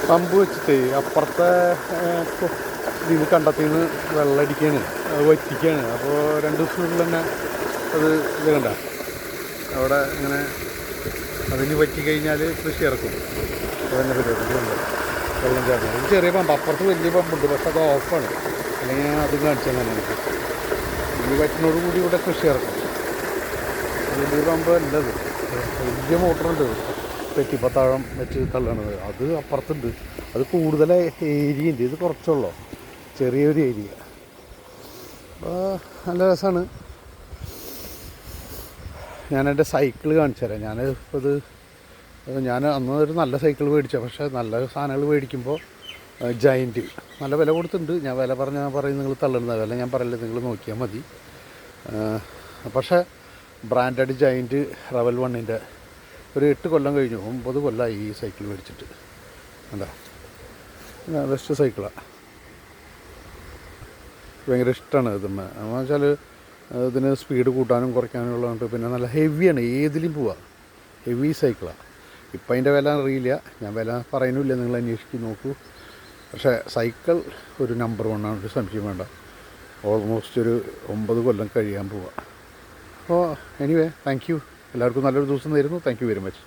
Pump വെച്ചിട്ട് അപ്പുറത്തെ ഇതിൽ കണ്ടത്തിൽ നിന്ന് വെള്ളം അടിക്കുകയാണ്, അത് വറ്റിക്കുകയാണ്. അപ്പോൾ 2 ദിവസത്തിനുള്ളിൽ തന്നെ അത് ഇത് കണ്ട അവിടെ ഇങ്ങനെ അതിന് പറ്റി കഴിഞ്ഞാൽ കൃഷി ഇറക്കും. അതന്നെ പരിപാടി വെള്ളം ചേർന്നത്. ഇത് ചെറിയ പമ്പ്, അപ്പുറത്ത് വലിയ പമ്പുണ്ട്, പക്ഷെ അത് ഓഫാണ്. അല്ലെങ്കിൽ ഞാൻ അതും കാണിച്ചാൽ തന്നെ എനിക്ക് ഈ വറ്റിനോട് കൂടി ഇവിടെ കൃഷി ഇറക്കും. വലിയ പമ്പ് അല്ലത്, വലിയ മോട്ടറുണ്ട്, പെറ്റിപ്പത്താഴം വെച്ച് തള്ളണത്. അത് അപ്പുറത്തുണ്ട്, അത് കൂടുതൽ ഏരിയ ഉണ്ട്. ഇത് കുറച്ചുള്ളൂ, ചെറിയൊരു ഏരിയ. അപ്പോൾ നല്ല രസമാണ്. ഞാനെൻ്റെ സൈക്കിൾ കാണിച്ചു തരാം. ഞാൻ അന്ന് ഒരു നല്ല സൈക്കിൾ മേടിച്ച, പക്ഷേ നല്ല സാധനങ്ങൾ മേടിക്കുമ്പോൾ ജയൻറ്റ് നല്ല വില കൊടുത്തിട്ടുണ്ട്. ഞാൻ വില പറയും നിങ്ങൾ തള്ളുന്ന വില ഞാൻ പറയില്ല, നിങ്ങൾ നോക്കിയാൽ മതി. പക്ഷേ ബ്രാൻഡഡ് ജയൻറ്റ് റവൽ 1ൻ്റെ ഒരു 8 കൊല്ലം കഴിഞ്ഞു, 9 കൊല്ലമായി ഈ സൈക്കിൾ മേടിച്ചിട്ട്. എന്താ ബെസ്റ്റ് സൈക്കിളാണ്, ഭയങ്കര ഇഷ്ടമാണ് ഇതെന്ന്. എന്ന് വെച്ചാൽ ഇതിന് സ്പീഡ് കൂട്ടാനും കുറയ്ക്കാനും ഉള്ളതുകൊണ്ട്, പിന്നെ നല്ല ഹെവിയാണ്, ഏതിലും പോവാം, ഹെവി സൈക്കിളാണ്. ഇപ്പം അതിൻ്റെ വില അറിയില്ല, ഞാൻ വില പറയുന്നില്ല, നിങ്ങൾ അന്വേഷിച്ച് നോക്കൂ. പക്ഷേ സൈക്കിൾ ഒരു നമ്പർ 1 ആണ്, ഒരു സംശയം വേണ്ട. ഓൾമോസ്റ്റ് ഒരു 9 കൊല്ലം കഴിയാൻ പോവാം. അപ്പോൾ എനിവേ താങ്ക് യു, എല്ലാവർക്കും നല്ലൊരു ദിവസം നേരുന്നു. Thank you very much.